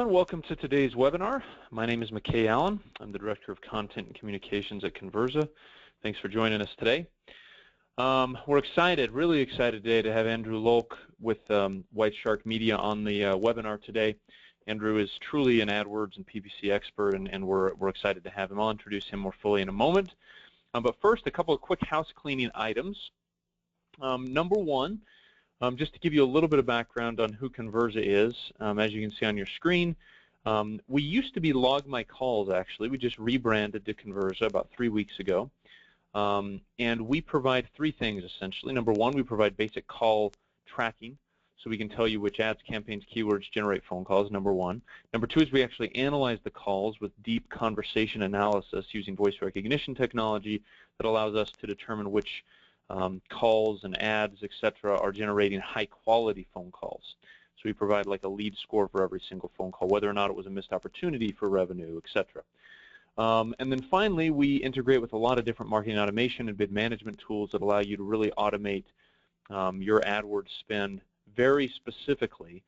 Welcome to today's webinar. My name is McKay Allen. I'm the Director of Content and Communications at Convirza. Thanks for joining us today. We're excited, really excited today to have Andrew Lolk with White Shark Media on the webinar today. Andrew is truly an AdWords and PPC expert, and we're excited to have him. I'll introduce him more fully in a moment. But first, a couple of quick house cleaning items. Number one, just to give you a little bit of background on who Convirza is, as you can see on your screen, we used to be Log My Calls, actually. We just rebranded to Convirza about 3 weeks ago. And we provide three things, essentially. Number one, we provide basic call tracking, so we can tell you which ads, campaigns, keywords generate phone calls, number one. Number two is we actually analyze the calls with deep conversation analysis using voice recognition technology that allows us to determine which calls and ads, etc., are generating high-quality phone calls. So we provide like a lead score for every single phone call, whether or not it was a missed opportunity for revenue, etc. And then finally, we integrate with a lot of different marketing automation and bid management tools that allow you to really automate your AdWords spend very specifically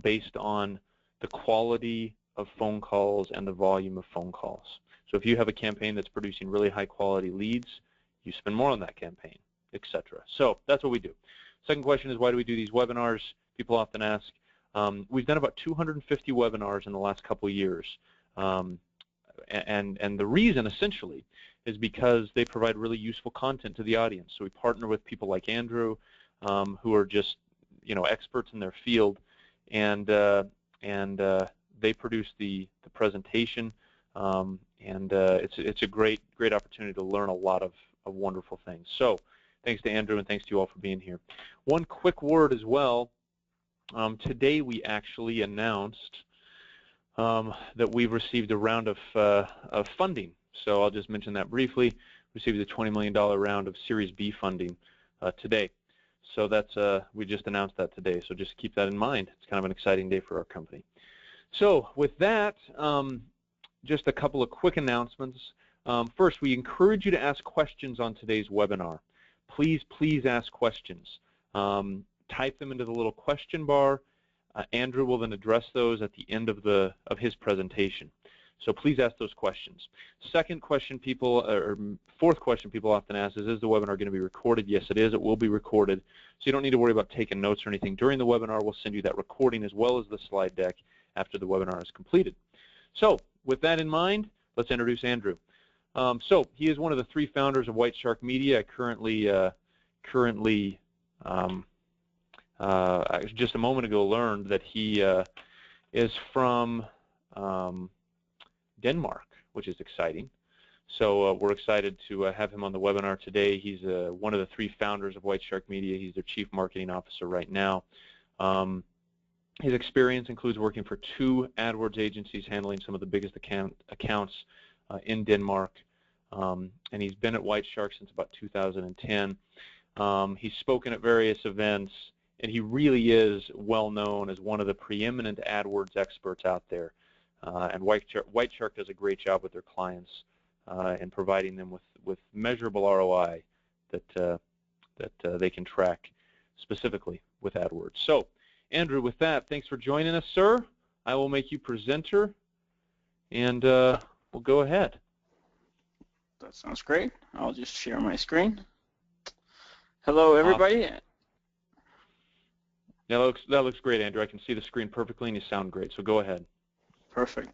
based on the quality of phone calls and the volume of phone calls. So if you have a campaign that's producing really high-quality leads, you spend more on that campaign, etc. So that's what we do. Second question is, why do we do these webinars? People often ask. We've done about 250 webinars in the last couple of years. And the reason, essentially, is because they provide really useful content to the audience. So we partner with people like Andrew, who are just, experts in their field, and they produce the presentation, and it's a great opportunity to learn a lot of wonderful things. So thanks to Andrew, and thanks to you all for being here. One quick word as well. Today we actually announced that we've received a round of funding. So I'll just mention that briefly. Received a $20 million round of Series B funding today. So that's we just announced that today. So just keep that in mind. It's kind of an exciting day for our company. So with that, just a couple of quick announcements. First, we encourage you to ask questions on today's webinar. Please ask questions. Type them into the little question bar. Andrew will then address those at the end of his presentation. So please ask those questions. Second question fourth question people often ask is the webinar going to be recorded? Yes, it is. It will be recorded. So you don't need to worry about taking notes or anything during the webinar. We'll send you that recording as well as the slide deck after the webinar is completed. So with that in mind, let's introduce Andrew. So he is one of the three founders of White Shark Media. I currently just a moment ago learned that he is from Denmark, which is exciting. So we're excited to have him on the webinar today. He's one of the three founders of White Shark Media. He's their Chief Marketing Officer right now. His experience includes working for 2 AdWords agencies handling some of the biggest accounts in Denmark, and he's been at White Shark since about 2010. He's spoken at various events, and he really is well known as one of the preeminent AdWords experts out there. And White Shark does a great job with their clients in providing them with measurable ROI that they can track specifically with AdWords. So, Andrew, with that, thanks for joining us, sir. I will make you presenter, and we'll go ahead. That sounds great. I'll just share my screen. Hello, everybody. Awesome. That looks great, Andrew. I can see the screen perfectly, and you sound great. So go ahead. Perfect.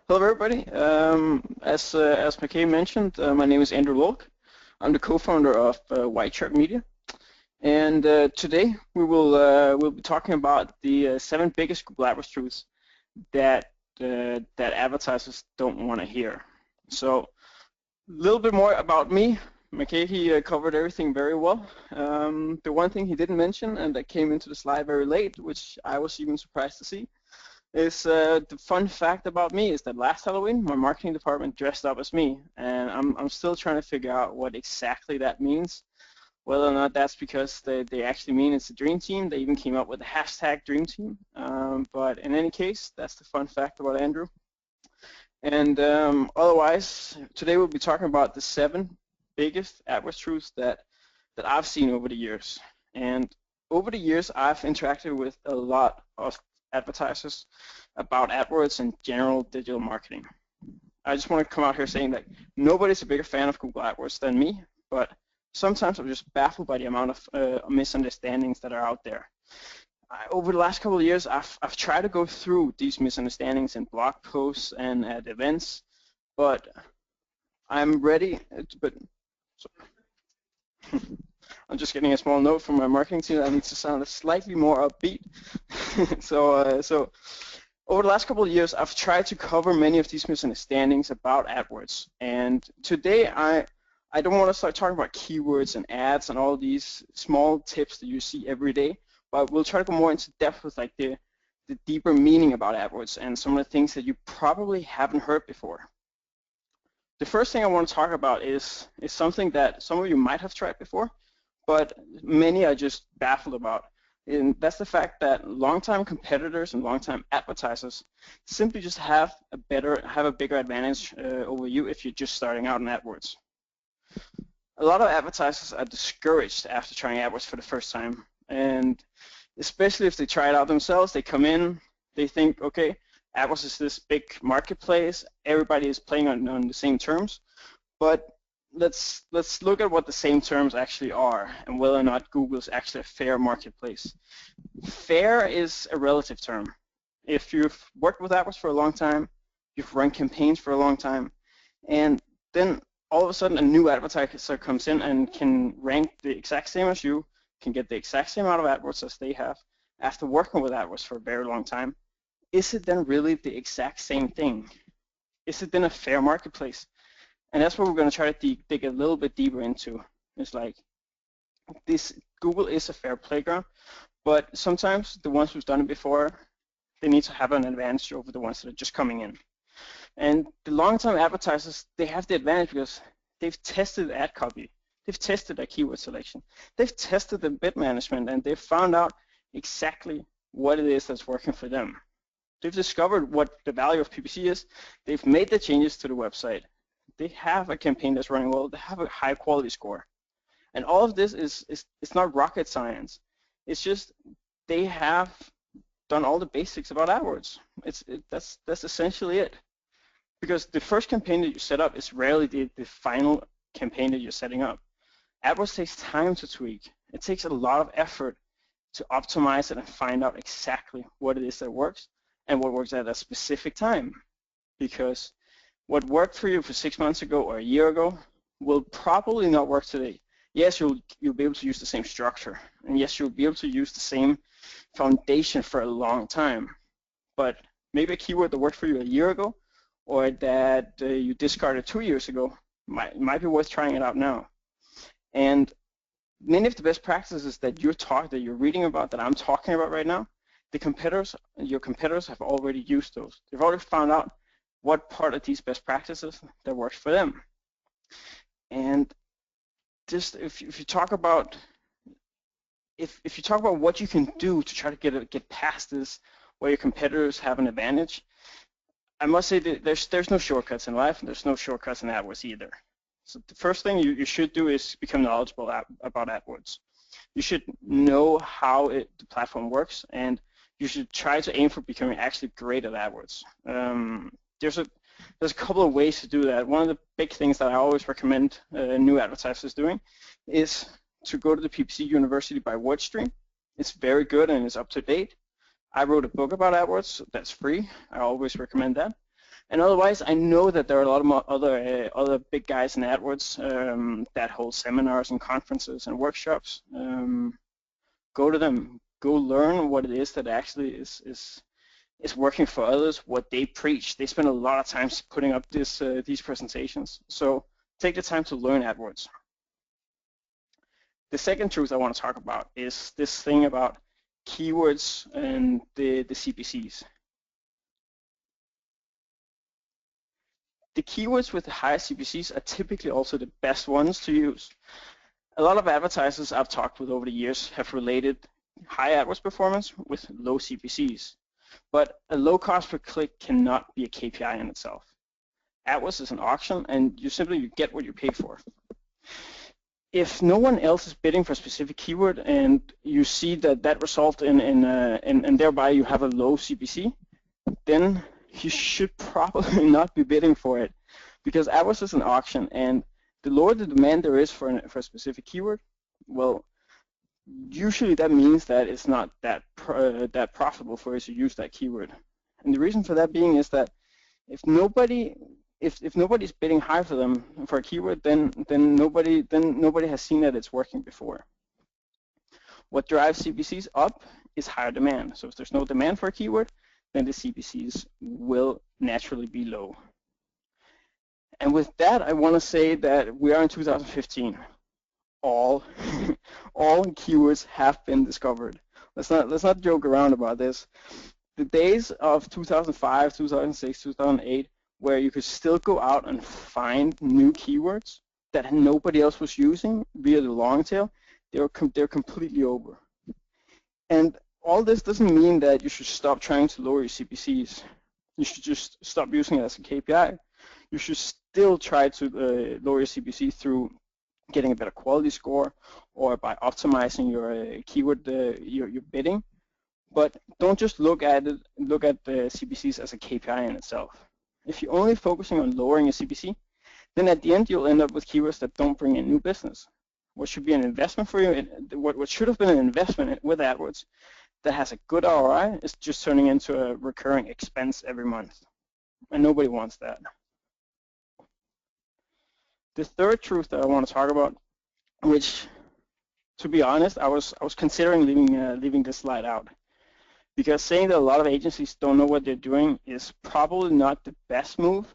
Hello, everybody. As McKay mentioned, my name is Andrew Lolk. I'm the co-founder of White Shark Media, and today we'll be talking about the 7 biggest Google AdWords truths that advertisers don't want to hear. So, a little bit more about me. McKay, he covered everything very well. The one thing he didn't mention, and that came into the slide very late, which I was even surprised to see, is the fun fact about me is that last Halloween, my marketing department dressed up as me, and I'm still trying to figure out what exactly that means. Whether or not that's because they actually mean it's a dream team. They even came up with the hashtag dream team. But in any case, that's the fun fact about Andrew. And otherwise, today we'll be talking about the 7 biggest AdWords truths that I've seen over the years. And over the years, I've interacted with a lot of advertisers about AdWords and general digital marketing. I just want to come out here saying that nobody's a bigger fan of Google AdWords than me, but sometimes I'm just baffled by the amount of misunderstandings that are out there. Over the last couple of years, I've tried to go through these misunderstandings in blog posts and at events, but I'm ready. I'm just getting a small note from my marketing team that I need to sound slightly more upbeat. So over the last couple of years, I've tried to cover many of these misunderstandings about AdWords. And today, I don't want to start talking about keywords and ads and all these small tips that you see every day, but we'll try to go more into depth with like the deeper meaning about AdWords and some of the things that you probably haven't heard before. The first thing I want to talk about is something that some of you might have tried before, but many are just baffled about. And that's the fact that longtime competitors and longtime advertisers simply just have a bigger advantage over you if you're just starting out in AdWords. A lot of advertisers are discouraged after trying AdWords for the first time, and especially if they try it out themselves, they come in, they think, okay, AdWords is this big marketplace, everybody is playing on the same terms, but let's look at what the same terms actually are and whether or not Google is actually a fair marketplace. Fair is a relative term. If you've worked with AdWords for a long time, you've run campaigns for a long time, and then all of a sudden a new advertiser comes in and can rank the exact same as you, can get the exact same amount of AdWords as they have after working with AdWords for a very long time, is it then really the exact same thing? Is it then a fair marketplace? And that's what we're going to try to dig a little bit deeper into. It's like, Google is a fair playground, but sometimes the ones who've done it before, they need to have an advantage over the ones that are just coming in. And the long-term advertisers, they have the advantage because they've tested ad copy, they've tested their keyword selection, they've tested the bid management, and they've found out exactly what it is that's working for them. They've discovered what the value of PPC is, they've made the changes to the website, they have a campaign that's running well, they have a high quality score. And all of this is not rocket science. It's just they have done all the basics about AdWords. That's essentially it. Because the first campaign that you set up is rarely the final campaign that you're setting up. AdWords takes time to tweak. It takes a lot of effort to optimize it and find out exactly what it is that works and what works at a specific time. Because what worked for you for 6 months ago or a year ago will probably not work today. Yes, you'll be able to use the same structure, and yes, you'll be able to use the same foundation for a long time. But maybe a keyword that worked for you a year ago or that you discarded 2 years ago might be worth trying it out now. And many of the best practices that you're reading about, that I'm talking about right now, your competitors have already used those. They've already found out what part of these best practices that works for them. And just if you talk about what you can do to try to get past this, where your competitors have an advantage, I must say that there's no shortcuts in life, and there's no shortcuts in AdWords either. So the first thing you should do is become knowledgeable about AdWords. You should know how the platform works, and you should try to aim for becoming actually great at AdWords. There's a couple of ways to do that. One of the big things that I always recommend new advertisers doing is to go to the PPC University by WordStream. It's very good and it's up to date. I wrote a book about AdWords that's free. I always recommend that. And otherwise, I know that there are a lot of other big guys in AdWords that hold seminars and conferences and workshops. Go to them. Go learn what it is that actually is working for others, what they preach. They spend a lot of time putting up these presentations. So take the time to learn AdWords. The second truth I want to talk about is this thing about keywords and the CPCs. The keywords with the highest CPCs are typically also the best ones to use. A lot of advertisers I've talked with over the years have related high AdWords performance with low CPCs. But a low cost per click cannot be a KPI in itself. AdWords is an auction, and you get what you pay for. if no one else is bidding for a specific keyword and you see that result and thereby you have a low CPC, then you should probably not be bidding for it, because AdWords is an auction, and the lower the demand there is for a specific keyword, well, usually that means that it's not that profitable for us to use that keyword. And the reason for that being is that if nobody's bidding high for them for a keyword, then nobody has seen that it's working before. What drives CPCs up is higher demand. So if there's no demand for a keyword, then the CPCs will naturally be low. And with that, I want to say that we are in 2015. All keywords have been discovered. Let's not joke around about this. The days of 2005, 2006, 2008, where you could still go out and find new keywords that nobody else was using via the long tail, they're completely over. And all this doesn't mean that you should stop trying to lower your CPCs. You should just stop using it as a KPI. You should still try to lower your CPC through getting a better quality score or by optimizing your keyword, your bidding. But don't just look at the CPCs as a KPI in itself. If you're only focusing on lowering your CPC, then at the end you'll end up with keywords that don't bring in new business. What should be an investment for you, what should have been an investment with AdWords that has a good ROI is just turning into a recurring expense every month. And nobody wants that. The third truth that I want to talk about, which, to be honest, I was considering leaving this slide out, because saying that a lot of agencies don't know what they're doing is probably not the best move,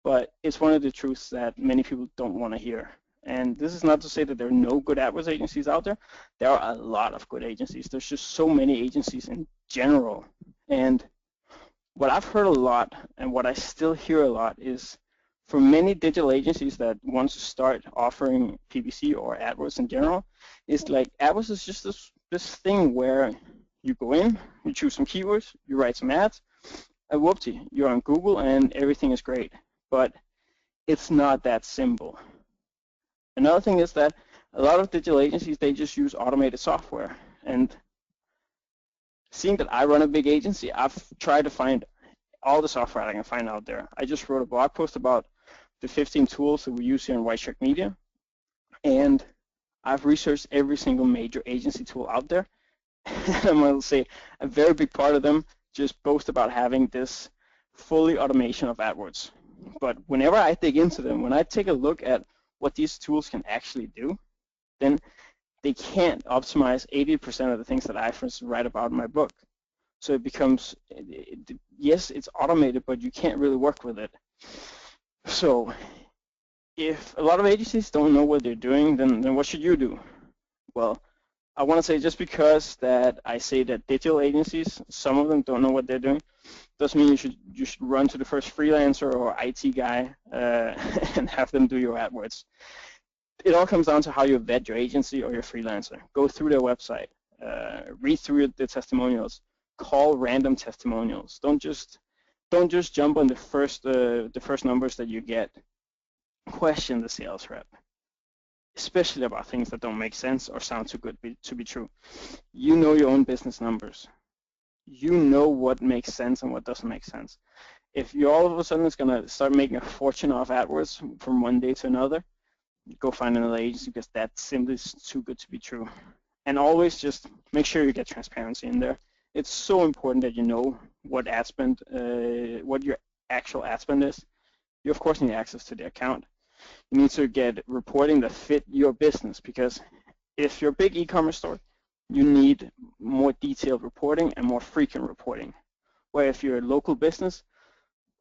but it's one of the truths that many people don't want to hear. And this is not to say that there are no good AdWords agencies out there. There are a lot of good agencies. There's just so many agencies in general. And what I've heard a lot, and what I still hear a lot, is for many digital agencies that want to start offering PPC or AdWords in general, is like AdWords is just this thing where you go in, you choose some keywords, you write some ads, and whoopsie, you're on Google and everything is great. But it's not that simple. Another thing is that a lot of digital agencies, they just use automated software. And seeing that I run a big agency, I've tried to find all the software I can find out there. I just wrote a blog post about the 15 tools that we use here in White Shark Media. And I've researched every single major agency tool out there. I'm going to say a very big part of them just boast about having this fully automation of AdWords. But whenever I dig into them, when I take a look at what these tools can actually do, then they can't optimize 80% of the things that I, for instance, write about in my book. So it becomes, yes, it's automated, but you can't really work with it. So if a lot of agencies don't know what they're doing, then what should you do? Well, I want to say just because that I say that digital agencies, some of them don't know what they're doing, doesn't mean you should run to the first freelancer or IT guy and have them do your AdWords. It all comes down to how you vet your agency or your freelancer. Go through their website, read through the testimonials, call random testimonials. Don't just jump on the first numbers that you get. Question the sales rep, especially about things that don't make sense or sound too good to be true. You know your own business numbers. You know what makes sense and what doesn't make sense. If you all of a sudden is going to start making a fortune off AdWords from one day to another, go find another agency, because that simply is too good to be true. And always just make sure you get transparency in there. It's so important that you know what ad spend, what your actual ad spend is. You of course need access to the account. You need to get reporting that fit your business, because if you're a big e-commerce store, you need more detailed reporting and more frequent reporting. Where if you're a local business,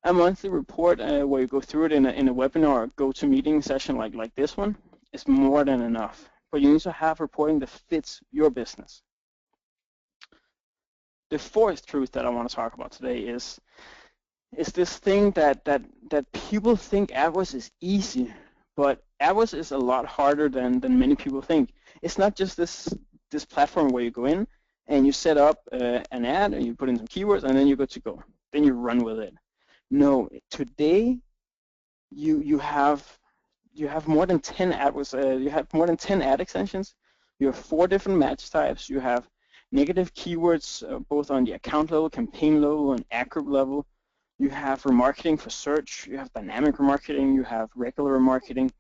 a monthly report where you go through it in a webinar or go-to-meeting session like this one is more than enough. But you need to have reporting that fits your business. The fourth truth that I want to talk about today is this thing that people think AdWords is easy, but AdWords is a lot harder than many people think. It's not just this platform where you go in and you set up an ad and you put in some keywords and then you're good to go. Then you run with it. No, today you have you have more than 10 AdWords. You have more than 10 ad extensions. You have 4 different match types. You have negative keywords both on the account level, campaign level, and ad group level. You have remarketing for search. You have dynamic remarketing. You have regular remarketing.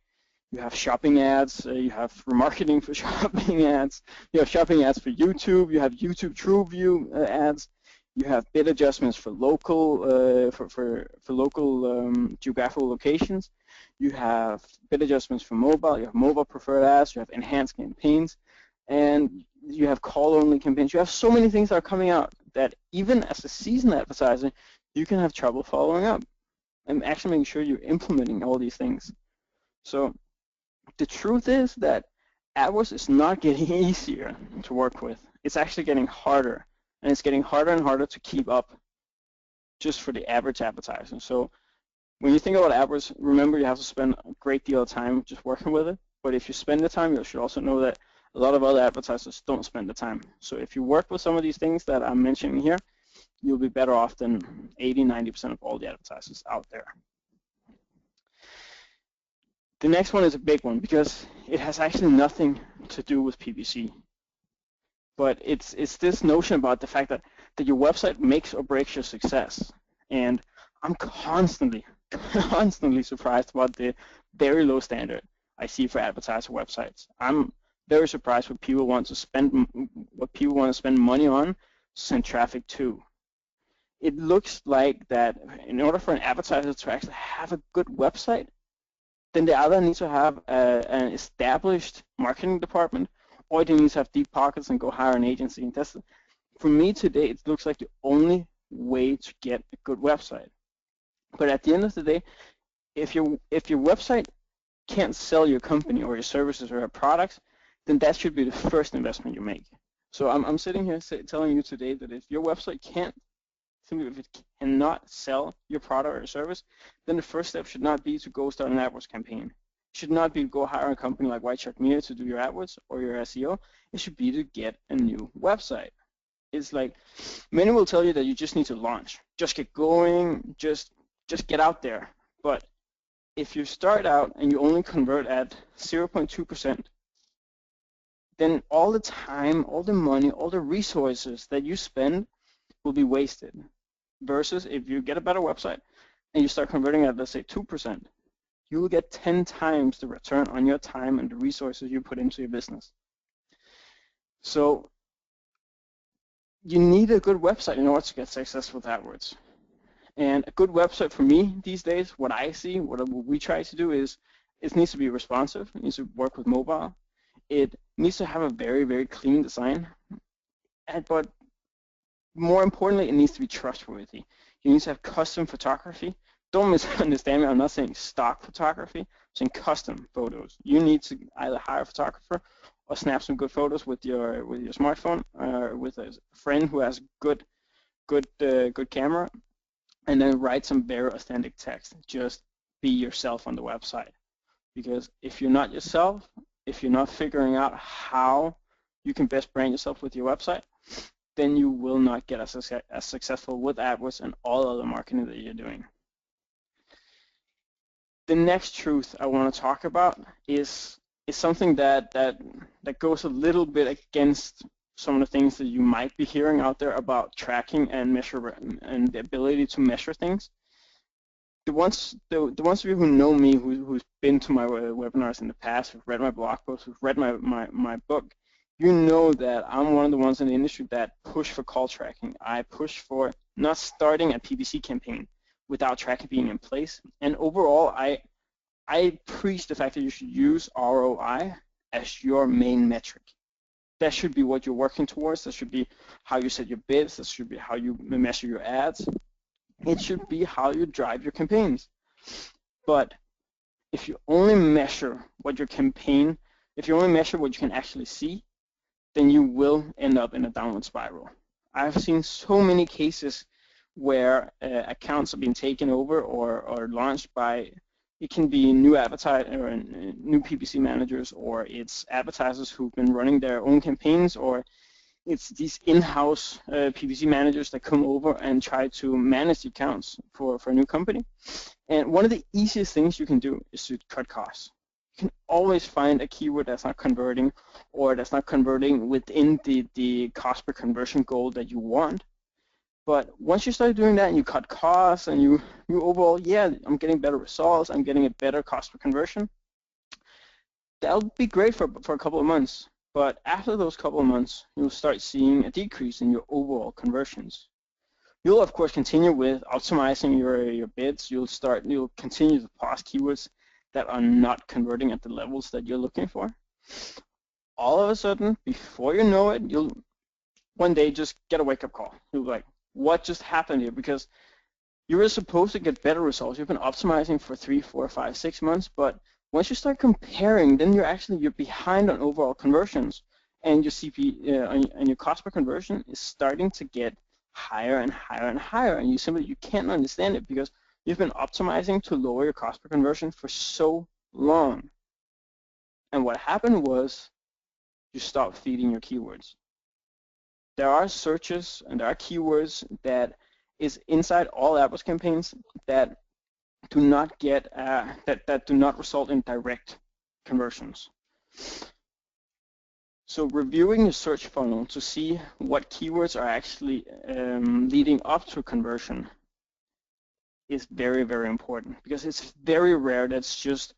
You have shopping ads. You have remarketing for shopping ads. You have shopping ads for YouTube. You have YouTube TrueView ads. You have bid adjustments for local for local geographical locations. You have bid adjustments for mobile. You have mobile preferred ads. You have enhanced campaigns, and you have call-only campaigns. You have so many things that are coming out that even as a seasoned advertiser, you can have trouble following up and actually making sure you're implementing all these things. So the truth is that AdWords is not getting easier to work with. It's actually getting harder, and it's getting harder and harder to keep up just for the average advertiser. So when you think about AdWords, remember you have to spend a great deal of time just working with it. But if you spend the time, you should also know that a lot of other advertisers don't spend the time. So if you work with some of these things that I'm mentioning here, you'll be better off than 80–90% of all the advertisers out there. The next one is a big one because it has actually nothing to do with PPC. But it's this notion about the fact that your website makes or breaks your success. And I'm constantly surprised about the very low standard I see for advertiser websites. I'm very surprised what people want to spend money on to send traffic to. It looks like that in order for an advertiser to actually have a good website, then they either need to have an established marketing department, or they need to have deep pockets and go hire an agency. And that's, for me today, it looks like the only way to get a good website. But at the end of the day, if your website can't sell your company or your services or your products, then that should be the first investment you make. So I'm sitting here telling you today that if your website if it cannot sell your product or your service, then the first step should not be to go start an AdWords campaign. It should not be to go hire a company like White Shark Media to do your AdWords or your SEO. It should be to get a new website. It's like, many will tell you that you just need to launch. Just get going, just get out there. But if you start out and you only convert at 0.2%, then all the time, all the money, all the resources that you spend will be wasted. Versus if you get a better website and you start converting at, let's say, 2%, you will get 10 times the return on your time and the resources you put into your business. So you need a good website in order to get successful with AdWords. And a good website for me these days, what I see, what we try to do is it needs to be responsive. It needs to work with mobile. It needs to have a very, very clean design. But more importantly, it needs to be trustworthy. You need to have custom photography. Don't misunderstand me. I'm not saying stock photography. I'm saying custom photos. You need to either hire a photographer or snap some good photos with your smartphone or with a friend who has good camera, and then write some very authentic text. Just be yourself on the website. Because if you're not yourself, if you're not figuring out how you can best brand yourself with your website, then you will not get as successful with AdWords and all other marketing that you're doing. The next truth I want to talk about is something that goes a little bit against some of the things that you might be hearing out there about tracking and the ability to measure things. The ones of you who know me, who's been to my webinars in the past, who've read my blog posts, who've read my book, you know that I'm one of the ones in the industry that push for call tracking. I push for not starting a PPC campaign without tracking being in place. And overall, I preach the fact that you should use ROI as your main metric. That should be what you're working towards. That should be how you set your bids. That should be how you measure your ads. It should be how you drive your campaigns. But if you only measure what your campaign, if you only measure what you can actually see, then you will end up in a downward spiral. I've seen so many cases where accounts are being taken over or launched by, it can be new advertiser or new PPC managers, or it's advertisers who've been running their own campaigns, or it's these in-house PPC managers that come over and try to manage the accounts for a new company. And one of the easiest things you can do is to cut costs. You can always find a keyword that's not converting, or that's not converting within the cost per conversion goal that you want. But once you start doing that and you cut costs and you overall, yeah, I'm getting better results, I'm getting a better cost per conversion, that'll be great for a couple of months. But after those couple of months, you'll start seeing a decrease in your overall conversions. You'll of course continue with optimizing your bids. You'll continue to pause keywords that are not converting at the levels that you're looking for. All of a sudden, before you know it, you'll one day just get a wake-up call. You'll be like, what just happened here? Because you were supposed to get better results. You've been optimizing for 3, 4, 5, 6 months, but once you start comparing, then you're behind on overall conversions, and your and your cost per conversion is starting to get higher and higher and higher, and you can't understand it because you've been optimizing to lower your cost per conversion for so long. And what happened was you stopped feeding your keywords. There are searches and there are keywords that is inside all AdWords campaigns that do not get that do not result in direct conversions. So reviewing your search funnel to see what keywords are actually leading up to conversion is very, very important, because it's very rare that it's just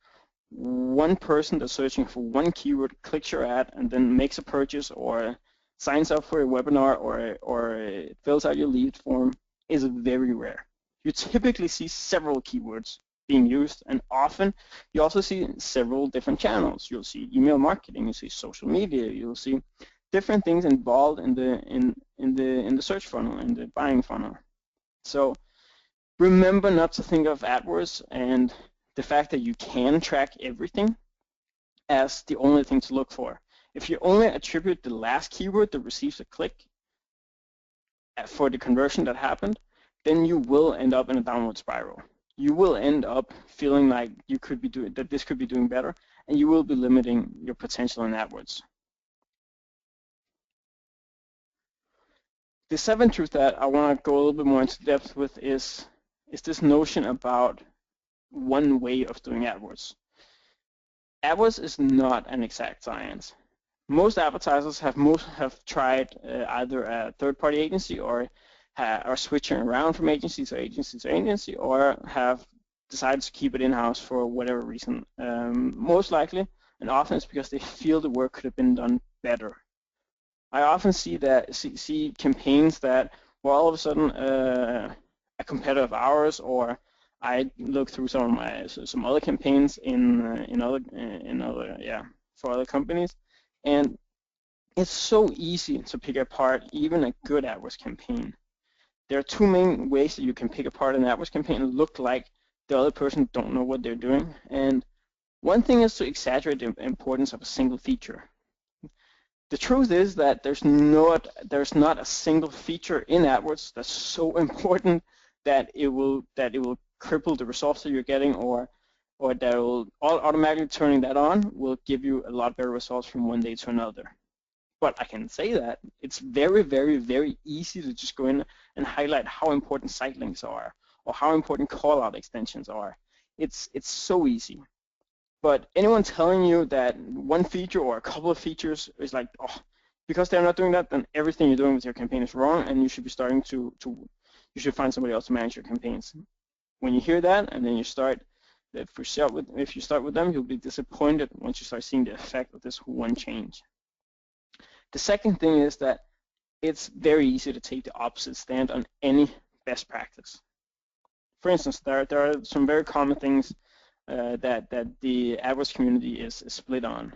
one person that's searching for one keyword clicks your ad and then makes a purchase or signs up for a webinar or fills out your lead form. Is very rare. You typically see several keywords being used, and often you also see several different channels. You'll see email marketing, you'll see social media, you'll see different things involved in the search funnel, in the buying funnel. So remember not to think of AdWords and the fact that you can track everything as the only thing to look for. If you only attribute the last keyword that receives a click for the conversion that happened, then you will end up in a downward spiral. You will end up feeling like this could be doing better, and you will be limiting your potential in AdWords. The seventh truth that I want to go a little bit more into depth with is this notion about one way of doing AdWords. AdWords is not an exact science. Most advertisers have tried either a third-party agency or are switching around from agency to agency to agency, or have decided to keep it in-house for whatever reason. Most likely, and often it's because they feel the work could have been done better. I often see campaigns that, well, all of a sudden a competitor of ours, or I look through some other campaigns for other companies, and it's so easy to pick apart even a good AdWords campaign. There are two main ways that you can pick apart an AdWords campaign and look like the other person don't know what they're doing. And one thing is to exaggerate the importance of a single feature. The truth is that there's not a single feature in AdWords that's so important that it will cripple the results that you're getting, or that will automatically turning that on will give you a lot better results from one day to another. But I can say that it's very, very, very easy to just go in and highlight how important site links are, or how important call-out extensions are. It's so easy. But anyone telling you that one feature or a couple of features is like, oh, because they're not doing that, then everything you're doing with your campaign is wrong, and you should be starting you should find somebody else to manage your campaigns. When you hear that, and then you start, if you start with them, you'll be disappointed once you start seeing the effect of this one change. The second thing is that it's very easy to take the opposite stand on any best practice. For instance, there are some very common things that the AdWords community is split on.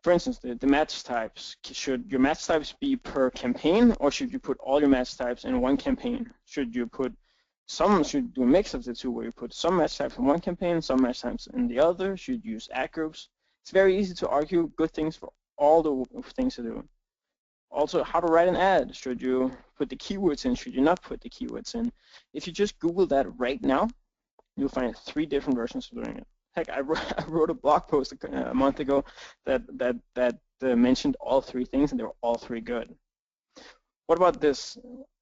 For instance, the match types. Should your match types be per campaign, or should you put all your match types in one campaign? Should you do a mix of the two, where you put some match types in one campaign, some match types in the other? Should you use ad groups? It's very easy to argue good things for all the things to do. Also, how to write an ad. Should you put the keywords in? Should you not put the keywords in? If you just Google that right now, you'll find 3 different versions of doing it. Heck, I wrote a blog post a month ago that mentioned all 3 things, and they were all 3 good. What about this?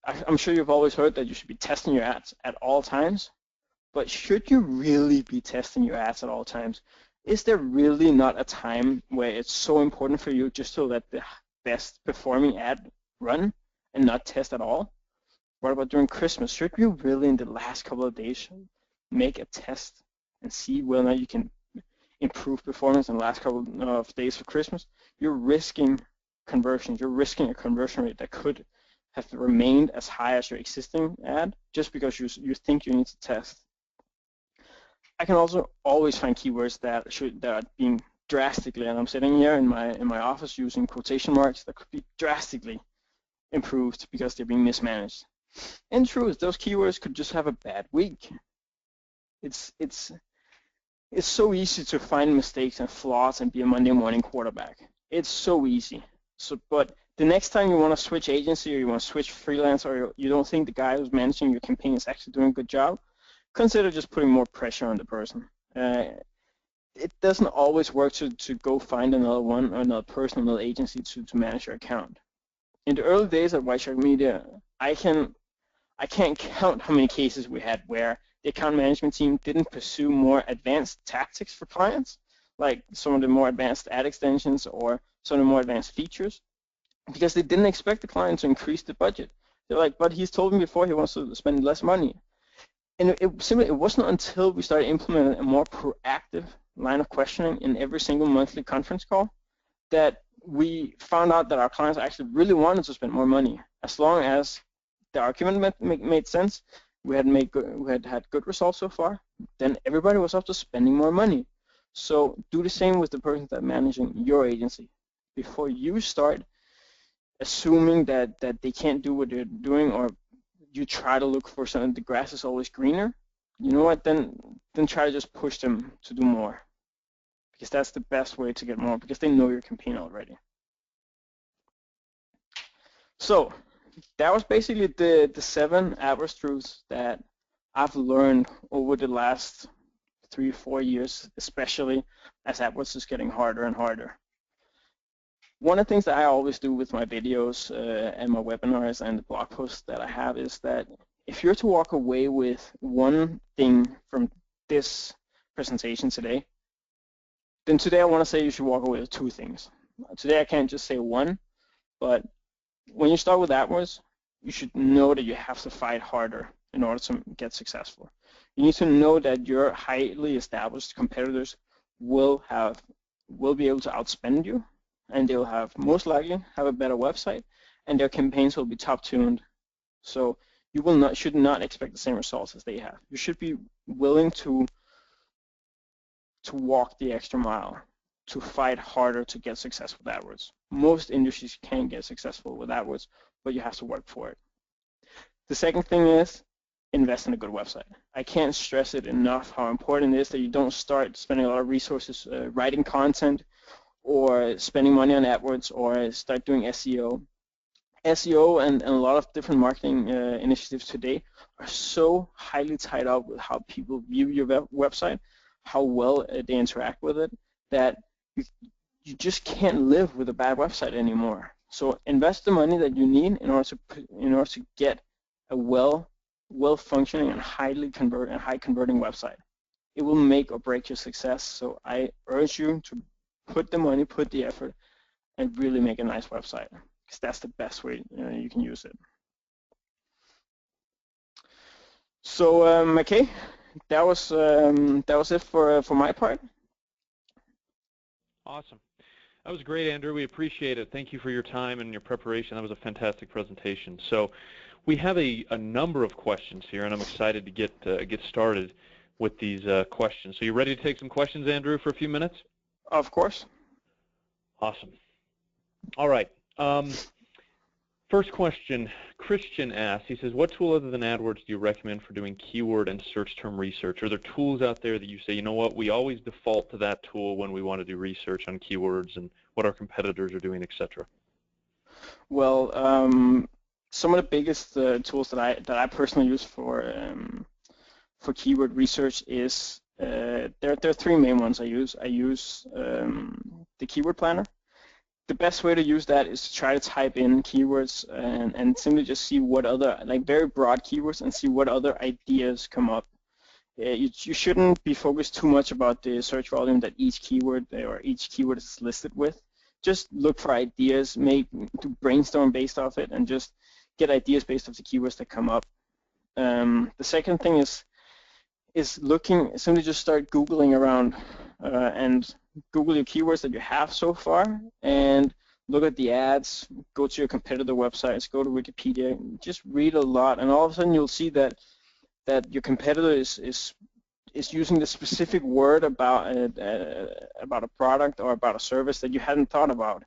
I'm sure you've always heard that you should be testing your ads at all times, but should you really be testing your ads at all times? is there really not a time where it's so important for you just to let the best performing ad run and not test at all? What about during Christmas? Should you really in the last couple of days make a test and see whether or not you can improve performance in the last couple of days for Christmas? You're risking conversions. You're risking a conversion rate that could have remained as high as your existing ad just because you think you need to test. I can also always find keywords that are being drastically, and I'm sitting here in my office using quotation marks, that could be drastically improved because they're being mismanaged. And true is those keywords could just have a bad week. It's so easy to find mistakes and flaws and be a Monday morning quarterback. It's so easy. But the next time you want to switch agency or you want to switch freelance or you don't think the guy who's managing your campaign is actually doing a good job, consider just putting more pressure on the person. It doesn't always work to go find another one or another person, another agency to manage your account. In the early days at White Shark Media, I can't count how many cases we had where the account management team didn't pursue more advanced tactics for clients, like some of the more advanced ad extensions or some of the more advanced features, because they didn't expect the client to increase the budget. They're like, but he's told me before he wants to spend less money. And it wasn't until we started implementing a more proactive line of questioning in every single monthly conference call that we found out that our clients actually really wanted to spend more money. As long as the argument made sense, we had had good results so far, then everybody was up to spending more money. So do the same with the person that's managing your agency. Before you start assuming that they can't do what they're doing, or you try to look for something, the grass is always greener, you know what, then try to just push them to do more. Because that's the best way to get more, because they know your campaign already. So that was basically the 7 AdWords truths that I've learned over the last 3 or 4 years, especially as AdWords is getting harder and harder. One of the things that I always do with my videos and my webinars and the blog posts that I have is that if you're to walk away with one thing from this presentation today, then today I want to say you should walk away with 2 things. Today I can't just say one, but when you start with AdWords, you should know that you have to fight harder in order to get successful. You need to know that your highly established competitors will be able to outspend you, and they'll most likely have a better website, and their campaigns will be top-tuned. So you should not expect the same results as they have. You should be willing to walk the extra mile, to fight harder to get success with AdWords. Most industries can get successful with AdWords, but you have to work for it. The second thing is invest in a good website. I can't stress it enough how important it is that you don't start spending a lot of resources writing content or spending money on AdWords or start doing SEO. SEO and a lot of different marketing initiatives today are so highly tied up with how people view your website, how well they interact with it, that you just can't live with a bad website anymore. So invest the money that you need in order to get a well-functioning and high converting website. It will make or break your success. So I urge you to put the money, put the effort, and really make a nice website, because that's the best way you can use it. So McKay, that was it for my part. Awesome. That was great, Andrew. We appreciate it. Thank you for your time and your preparation. That was a fantastic presentation. So we have a number of questions here, and I'm excited to get started with these questions. So you ready to take some questions, Andrew, for a few minutes? Of course. Awesome. All right. First question, Christian asks, he says, what tool other than AdWords do you recommend for doing keyword and search term research? Are there tools out there that you say, you know what, we always default to that tool when we want to do research on keywords and what our competitors are doing, etc.? Well, some of the biggest tools that I personally use for keyword research is there are 3 main ones I use. I use the keyword planner. The best way to use that is to try to type in keywords and simply just see what other, like very broad keywords, and see what other ideas come up. you shouldn't be focused too much about the search volume that each keyword is listed with. Just look for ideas, do brainstorm based off it, and just get ideas based off the keywords that come up. The second thing is simply just start Googling around and Google your keywords that you have so far, and look at the ads, go to your competitor websites, go to Wikipedia, just read a lot, and all of a sudden you'll see that your competitor is using the specific word about a product or about a service that you hadn't thought about.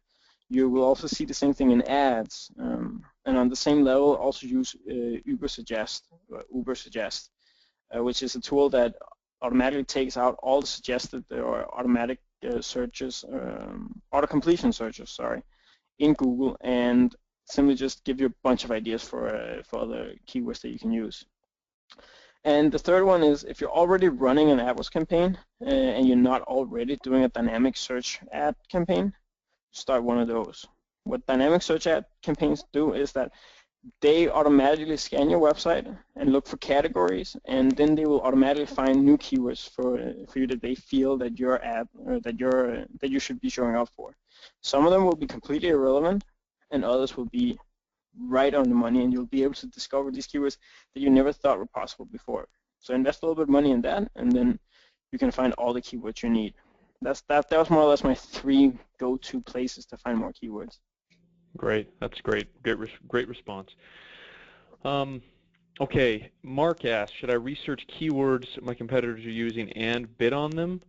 You will also see the same thing in ads, and on the same level also use Uber Suggest, which is a tool that automatically takes out all the suggested or automatic searches, auto-completion searches, sorry, in Google, and simply just give you a bunch of ideas for other keywords that you can use. And the third one is, if you're already running an AdWords campaign and you're not already doing a dynamic search ad campaign, start one of those. What dynamic search ad campaigns do is that they automatically scan your website and look for categories, and then they will automatically find new keywords for you that they feel that your ad or that you should be showing up for. Some of them will be completely irrelevant, and others will be right on the money, and you'll be able to discover these keywords that you never thought were possible before. So invest a little bit of money in that, and then you can find all the keywords you need. That was more or less my 3 go-to places to find more keywords. Great, that's great. Great response. Okay, Mark asked, should I research keywords my competitors are using and bid on them?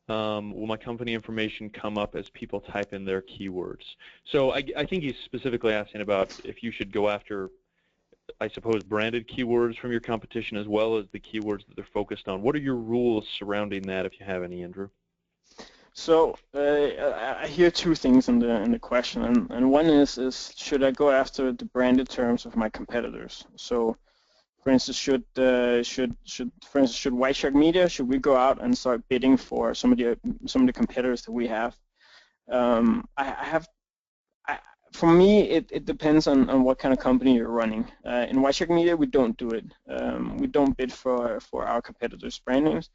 Will my company information come up as people type in their keywords? So I think he's specifically asking about if you should go after, I suppose, branded keywords from your competition as well as the keywords that they're focused on. What are your rules surrounding that, if you have any, Andrew? So I hear 2 things in the question, and one is should I go after the branded terms of my competitors? So, for instance, should White Shark Media, should we go out and start bidding for some of the competitors that we have? For me, it depends on what kind of company you're running. In White Shark Media, we don't do it. We don't bid for our competitors' brand names,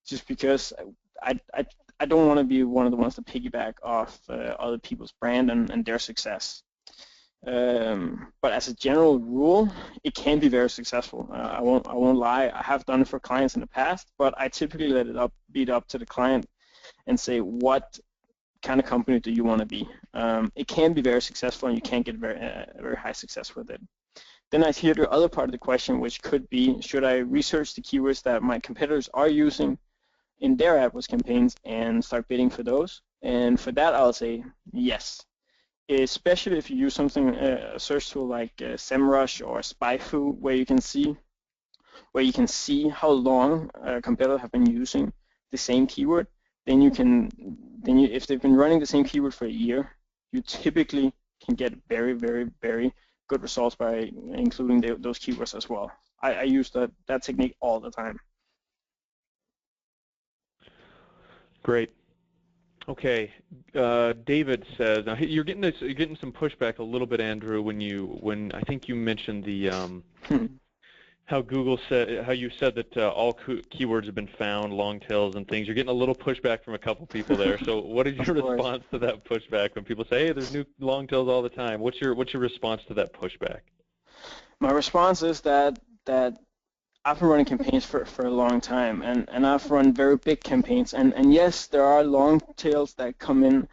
just because I don't want to be one of the ones to piggyback off other people's brand and their success. But as a general rule, it can be very successful. I won't lie. I have done it for clients in the past, but I typically let it be up to the client and say, what kind of company do you want to be? It can be very successful, and you can get very high success with it. Then I hear the other part of the question, which could be, should I research the keywords that my competitors are using in their AdWords campaigns and start bidding for those? And for that, I'll say yes. Especially if you use something, a search tool like SEMrush or SpyFu, where you can see how long a competitor have been using the same keyword. Then if they've been running the same keyword for a year, you typically can get very, very, very good results by including those keywords as well. I use that technique all the time. Great. Okay, David says, now you're getting some pushback a little bit, Andrew, when I think you mentioned the how you said that all keywords have been found, long tails and things. You're getting a little pushback from a couple people there. So what is your response to that pushback when people say, hey, there's new long tails all the time? What's your response to that pushback? My response is that I've been running campaigns for a long time, and I've run very big campaigns, and yes, there are long tails that come in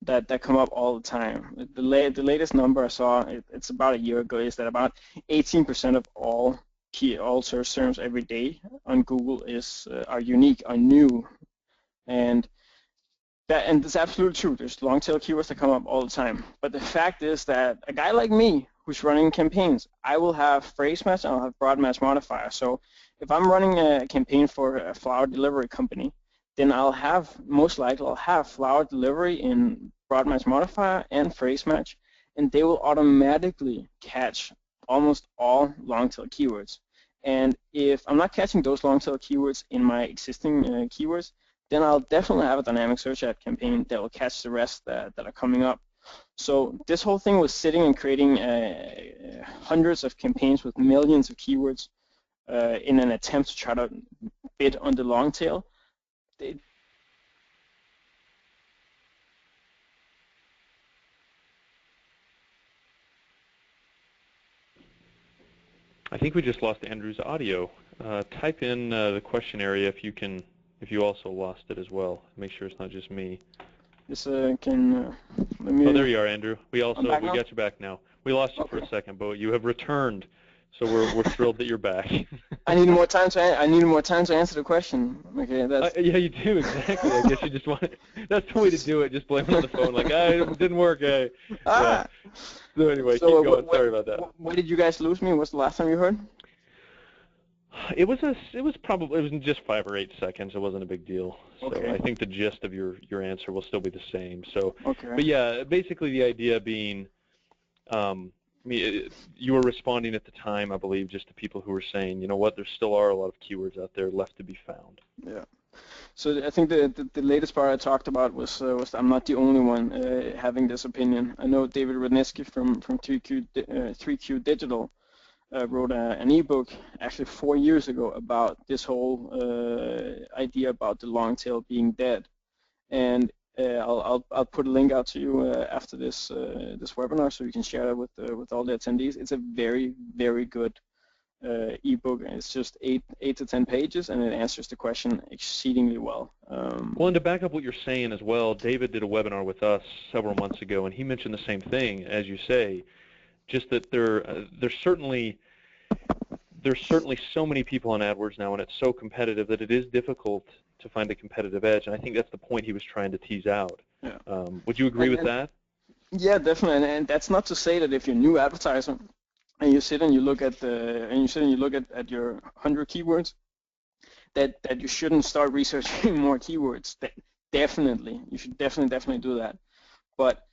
that come up all the time. The latest number I saw, it's about a year ago, is that about 18% of all search terms every day on Google are unique, are new, and that's absolutely true. There's long tail keywords that come up all the time. But the fact is that a guy like me who's running campaigns, I will have phrase match and I'll have broad match modifier. So if I'm running a campaign for a flower delivery company, then most likely I'll have flower delivery in broad match modifier and phrase match, and they will automatically catch almost all long tail keywords. And if I'm not catching those long tail keywords in my existing keywords, then I'll definitely have a dynamic search ad campaign that will catch the rest that are coming up. So this whole thing was sitting and creating hundreds of campaigns with millions of keywords in an attempt to try to bid on the long tail. I think we just lost Andrew's audio. Type in the question area if you also lost it as well. Make sure it's not just me. This let me. Oh, there you are, Andrew. We got you back now. We lost you for a second, but you have returned, so we're thrilled that you're back. I need more time to answer the question. Okay, that's. Yeah, you do exactly. I guess you just want. That's the way to do it. Just blame it on the phone, like, it didn't work. Yeah. So anyway, keep going. Sorry about that. Why did you guys lose me? What's the last time you heard? It was just 5 or 8 seconds. It wasn't a big deal. So okay. I think the gist of your answer will still be the same. So, okay. But yeah, basically the idea being, you were responding at the time, I believe, just to people who were saying, you know what, there still are a lot of keywords out there left to be found. Yeah. So I think the latest part I talked about was I'm not the only one having this opinion. I know David Rudnitsky from 3Q Digital wrote an ebook actually 4 years ago about this whole idea about the long tail being dead, and I'll put a link out to you after this webinar so you can share it with all the attendees. It's a very, very good ebook, and it's just 8 to 10 pages, and it answers the question exceedingly well. Well, and to back up what you're saying as well, David did a webinar with us several months ago, and he mentioned the same thing as you say. Just that there's certainly so many people on AdWords now, and it's so competitive that it is difficult to find a competitive edge. And I think that's the point he was trying to tease out. Yeah. Would you agree with that? Yeah, definitely. And that's not to say that if you're a new advertiser and you sit and you look at your 100 keywords, that you shouldn't start researching more keywords. Definitely, you should definitely do that. But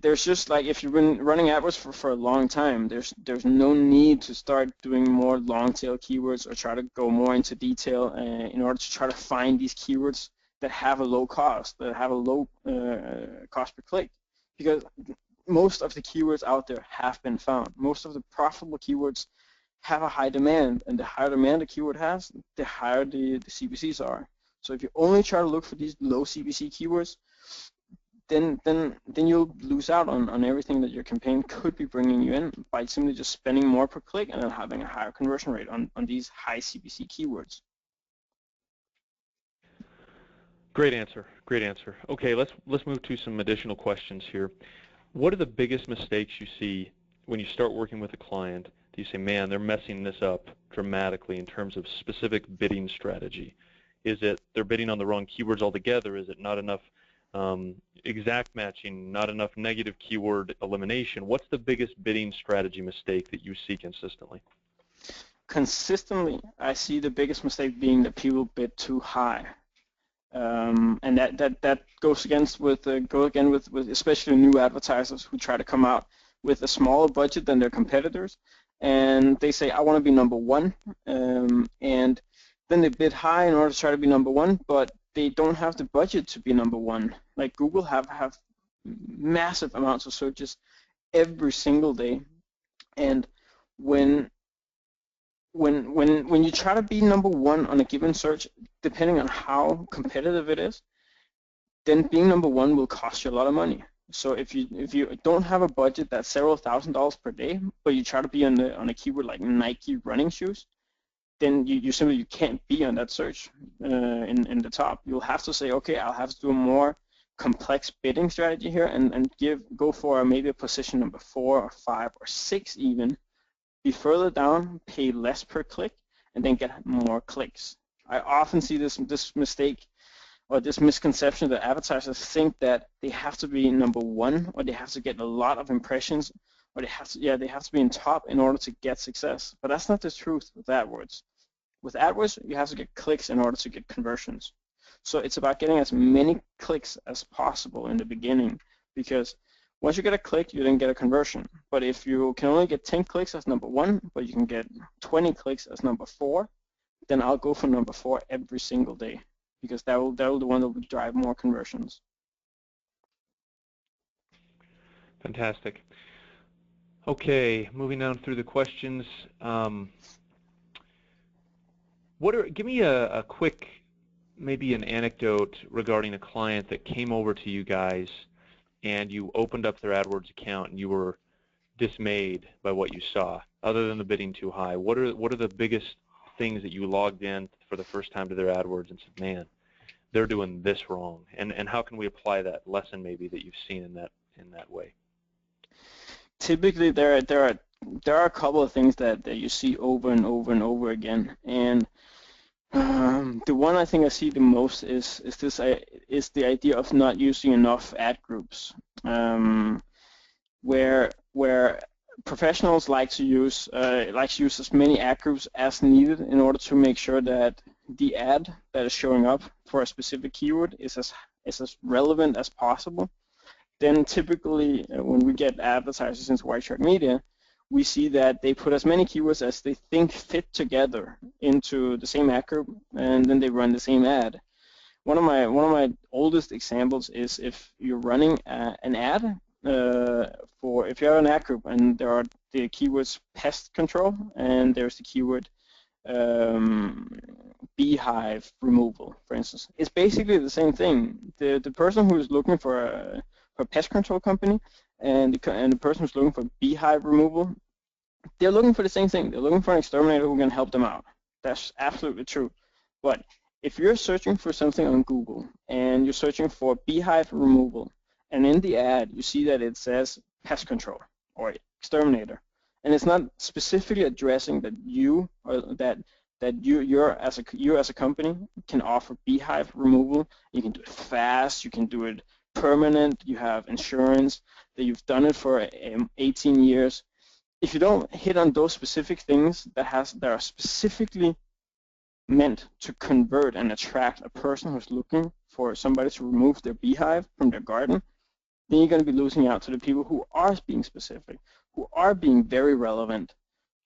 there's just like, if you've been running AdWords for a long time, there's no need to start doing more long tail keywords or try to go more into detail in order to try to find these keywords that have a low cost, that have a low cost per click, because most of the keywords out there have been found. Most of the profitable keywords have a high demand, and the higher demand a keyword has, the higher the CPCs are. So if you only try to look for these low CPC keywords, then you'll lose out on everything that your campaign could be bringing you in by simply just spending more per click and then having a higher conversion rate on these high CPC keywords. Great answer. Great answer. Okay, let's move to some additional questions here. What are the biggest mistakes you see when you start working with a client? Do you say, man, they're messing this up dramatically in terms of specific bidding strategy? Is it they're bidding on the wrong keywords altogether? Is it not enough exact matching, not enough negative keyword elimination? What's the biggest bidding strategy mistake that you see consistently? Consistently, I see the biggest mistake being that people bid too high. And that goes again with especially new advertisers who try to come out with a smaller budget than their competitors, and they say, I want to be number one, and then they bid high in order to try to be number one, but they don't have the budget to be number one. Like Google have massive amounts of searches every single day, and when you try to be number one on a given search, depending on how competitive it is, then being number one will cost you a lot of money. So if you don't have a budget that's several $1,000s per day, but you try to be on a keyword like Nike running shoes, then you simply can't be on that search in the top. You'll have to say, okay, I'll have to do a more complex bidding strategy here and go for maybe a position number 4 or 5 or 6 even. Be further down, pay less per click, and then get more clicks. I often see this mistake or this misconception that advertisers think that they have to be number one, or they have to get a lot of impressions, or they have to be in top in order to get success. But that's not the truth with AdWords. With AdWords, you have to get clicks in order to get conversions. So it's about getting as many clicks as possible in the beginning, because once you get a click, you then get a conversion. But if you can only get 10 clicks as number one, but you can get 20 clicks as number 4, then I'll go for number 4 every single day, because that will the one that will drive more conversions. Fantastic. Okay, moving down through the questions. Give me a quick, maybe an anecdote regarding a client that came over to you guys and you opened up their AdWords account and you were dismayed by what you saw, other than the bidding too high. What are the biggest things that you logged in for the first time to their AdWords and said, man, they're doing this wrong, and how can we apply that lesson maybe that you've seen in that way? Typically, there are a couple of things that you see over and over and over again, and the one I think I see the most is the idea of not using enough ad groups, where professionals like to use as many ad groups as needed in order to make sure that the ad that is showing up for a specific keyword is as relevant as possible. Then typically when we get advertisers into White Shark Media, we see that they put as many keywords as they think fit together into the same ad group, and then they run the same ad. One of my oldest examples is if you're running an ad if you have an ad group and there are the keywords pest control and there's the keyword beehive removal, for instance. It's basically the same thing. The person who is looking for a pest control company and the person who's looking for beehive removal, they're looking for the same thing. They're looking for an exterminator who can help them out. That's absolutely true. But if you're searching for something on Google and you're searching for beehive removal, and in the ad you see that it says pest control or exterminator, and it's not specifically addressing that you as a company can offer beehive removal. You can do it fast, you can do it permanent, you have insurance, that you've done it for 18 years. If you don't hit on those specific things that are specifically meant to convert and attract a person who's looking for somebody to remove their beehive from their garden, then you're going to be losing out to the people who are being specific, who are being very relevant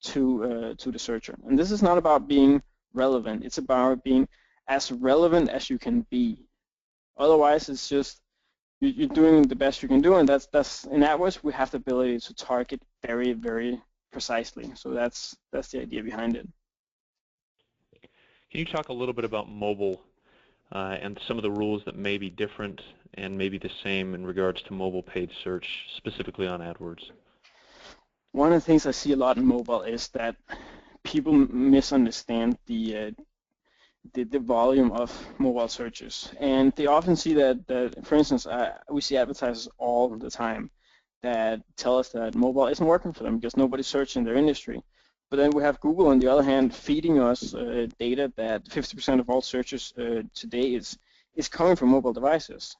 to the searcher. And this is not about being relevant. It's about being as relevant as you can be. Otherwise, it's just you're doing the best you can do, and that's in AdWords we have the ability to target very, very precisely. So that's the idea behind it. Can you talk a little bit about mobile and some of the rules that may be different and maybe the same in regards to mobile paid search, specifically on AdWords? One of the things I see a lot in mobile is that people misunderstand the volume of mobile searches, and they often see that for instance, we see advertisers all the time that tell us that mobile isn't working for them because nobody's searching their industry. But then we have Google, on the other hand, feeding us data that 50% of all searches today is coming from mobile devices.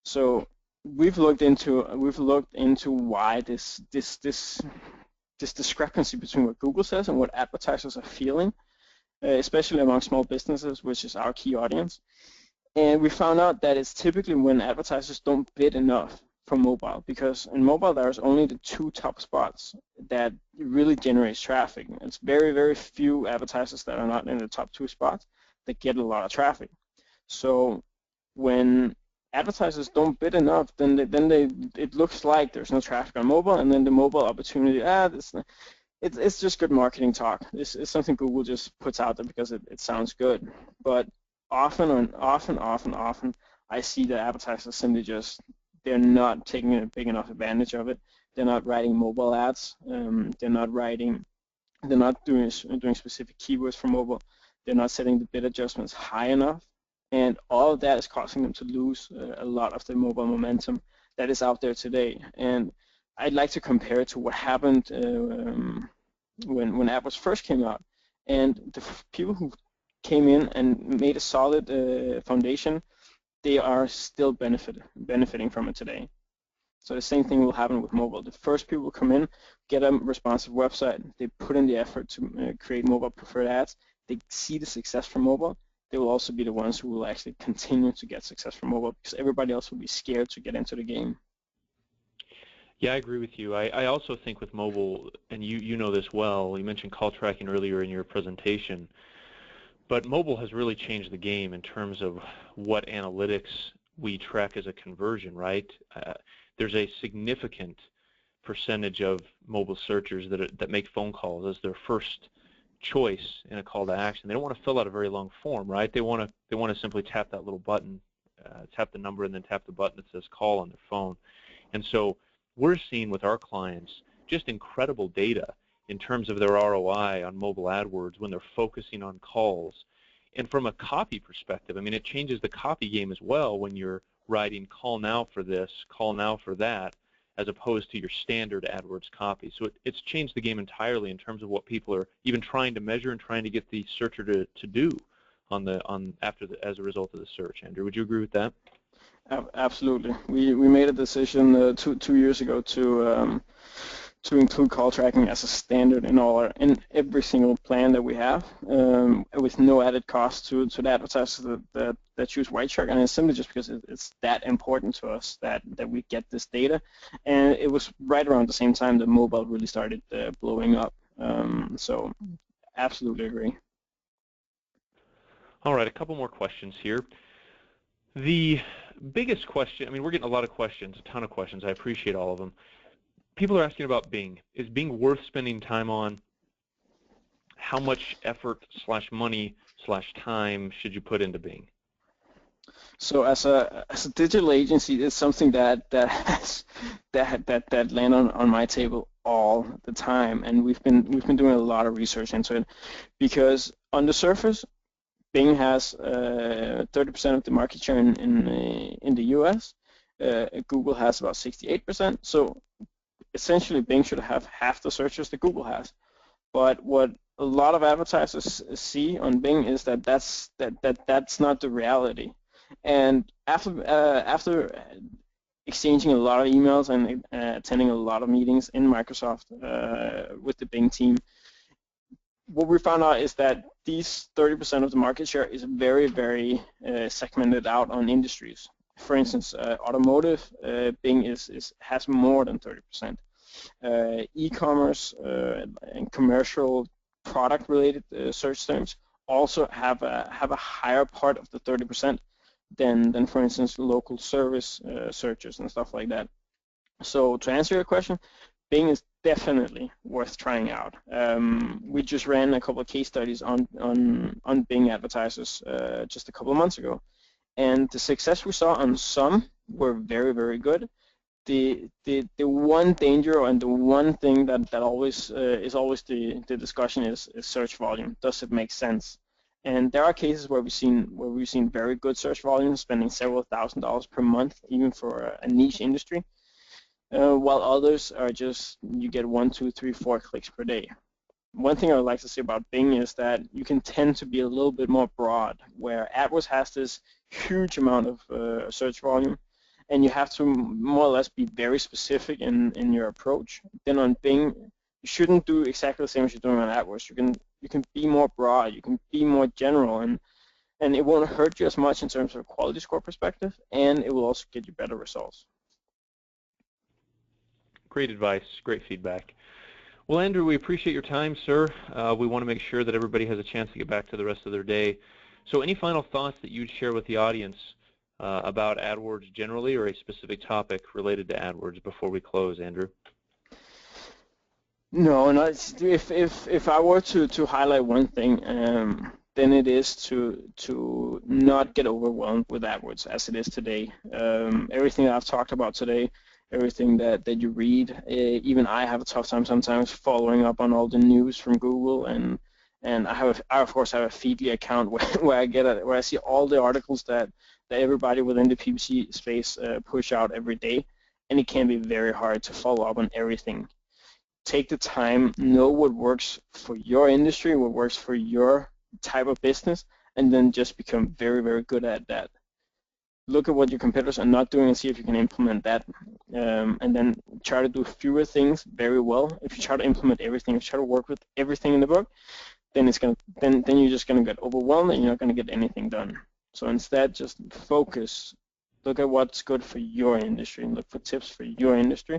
So we've looked into why this discrepancy between what Google says and what advertisers are feeling, especially among small businesses, which is our key audience. And we found out that it's typically when advertisers don't bid enough for mobile, because in mobile there's only the 2 top spots that really generates traffic. It's very, very few advertisers that are not in the top 2 spots that get a lot of traffic. So when advertisers don't bid enough, then it looks like there's no traffic on mobile, and then the mobile opportunity, it's just good marketing talk. It's something Google just puts out there because it sounds good. But often I see that advertisers simply they're not taking a big enough advantage of it. They're not writing mobile ads. They're not doing specific keywords for mobile. They're not setting the bid adjustments high enough, and all of that is causing them to lose a lot of the mobile momentum that is out there today. And I'd like to compare it to what happened when AdWords first came out, and the people who came in and made a solid foundation, they are still benefiting from it today. So the same thing will happen with mobile. The first people come in, get a responsive website, they put in the effort to create mobile preferred ads, they see the success from mobile, they will also be the ones who will actually continue to get success from mobile, because everybody else will be scared to get into the game. Yeah, I agree with you. I also think with mobile, and you know this well, you mentioned call tracking earlier in your presentation, but mobile has really changed the game in terms of what analytics we track as a conversion, right? There's a significant percentage of mobile searchers that make phone calls as their first choice in a call to action. They don't want to fill out a very long form, right? They want to simply tap that little button, tap the number, and then tap the button that says call on their phone. And so we're seeing with our clients just incredible data in terms of their ROI on mobile AdWords when they're focusing on calls. And from a copy perspective, I mean, it changes the copy game as well when you're writing call now for this, call now for that, as opposed to your standard AdWords copy. So it's changed the game entirely in terms of what people are even trying to measure and trying to get the searcher to do as a result of the search. Andrew, would you agree with that? Absolutely. We made a decision 2 years ago to include call tracking as a standard in every single plan that we have, with no added cost to the advertisers that choose White Shark, and it's simply just because it's that important to us that we get this data. And it was right around the same time that mobile really started blowing up. So absolutely agree. All right, a couple more questions here. The biggest question, I mean, we're getting a lot of questions, a ton of questions. I appreciate all of them. People are asking about Bing. Is Bing worth spending time on? How much effort / money / time should you put into Bing? So as a digital agency, it's something that land on my table all the time, and we've been doing a lot of research into it, because on the surface, Bing has 30% of the market share in the US. Google has about 68%. So essentially, Bing should have half the searches that Google has. But what a lot of advertisers see on Bing is that's not the reality. And after exchanging a lot of emails and attending a lot of meetings in Microsoft with the Bing team, what we found out is that these 30% of the market share is very, very segmented out on industries. For instance, automotive, Bing has more than 30%. E-commerce and commercial product-related search terms also have a higher part of the 30% than for instance local service searches and stuff like that. So to answer your question, Bing is definitely worth trying out. We just ran a couple of case studies on Bing advertisers just a couple of months ago, and the success we saw on some were very, very good. The one danger and the one thing that always is always the discussion is search volume. Does it make sense? And there are cases where we've seen very good search volume, spending several $1,000s per month, even for a niche industry. While others are just, you get 1, 2, 3, 4 clicks per day. One thing I would like to say about Bing is that you can tend to be a little bit more broad, where AdWords has this huge amount of search volume, and you have to more or less be very specific in your approach. Then on Bing, you shouldn't do exactly the same as you're doing on AdWords. You can be more broad, you can be more general, and it won't hurt you as much in terms of a quality score perspective, and it will also get you better results. Great advice, great feedback. Well, Andrew, we appreciate your time, sir. We want to make sure that everybody has a chance to get back to the rest of their day. So any final thoughts that you'd share with the audience about AdWords generally, or a specific topic related to AdWords before we close, Andrew? No, if I were to highlight one thing, then it is to not get overwhelmed with AdWords as it is today. Everything that I've talked about today, everything that you read, even I have a tough time sometimes following up on all the news from Google, and I of course have a Feedly account where I see all the articles that everybody within the PPC space push out every day, and it can be very hard to follow up on everything. Take the time, know what works for your industry, what works for your type of business, and then just become very, very good at that. Look at what your competitors are not doing and see if you can implement that, and then try to do fewer things very well. If you try to implement everything, if you try to work with everything in the book, then you're just gonna get overwhelmed and you're not gonna get anything done. So instead, just focus. Look at what's good for your industry and look for tips for your industry,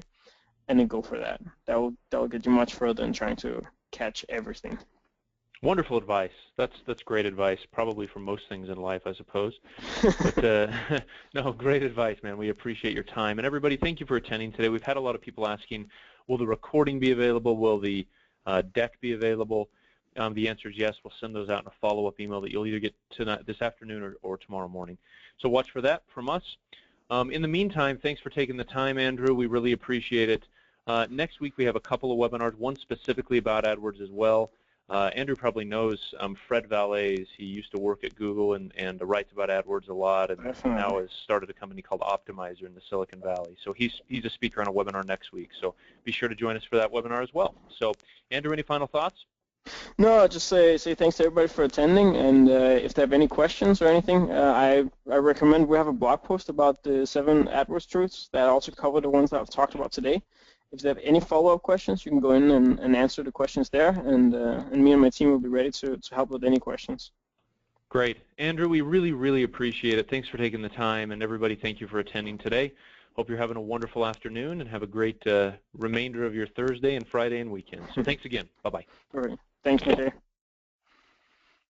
and then go for that. That will get you much further than trying to catch everything. Wonderful advice. That's great advice, probably for most things in life, I suppose. But no, great advice, man. We appreciate your time. And everybody, thank you for attending today. We've had a lot of people asking, will the recording be available? Will the deck be available? the answer is yes, we'll send those out in a follow-up email that you'll either get tonight, this afternoon or tomorrow morning. So watch for that from us. In the meantime, thanks for taking the time, Andrew. We really appreciate it. Next week we have a couple of webinars, one specifically about AdWords as well. Andrew probably knows Fred Valais. He used to work at Google and writes about AdWords a lot, and now has started a company called Optimizer in the Silicon Valley. So he's a speaker on a webinar next week. So be sure to join us for that webinar as well. So Andrew, any final thoughts? No, I'll just say thanks to everybody for attending, and if they have any questions or anything, I recommend we have a blog post about the 7 AdWords truths that also cover the ones that I've talked about today. If they have any follow-up questions, you can go in and answer the questions there, and me and my team will be ready to help with any questions. Great. Andrew, we really appreciate it. Thanks for taking the time, and everybody, thank you for attending today. Hope you're having a wonderful afternoon and have a great remainder of your Thursday and Friday and weekend. So thanks again. Bye-bye. All right. Thanks, Mate.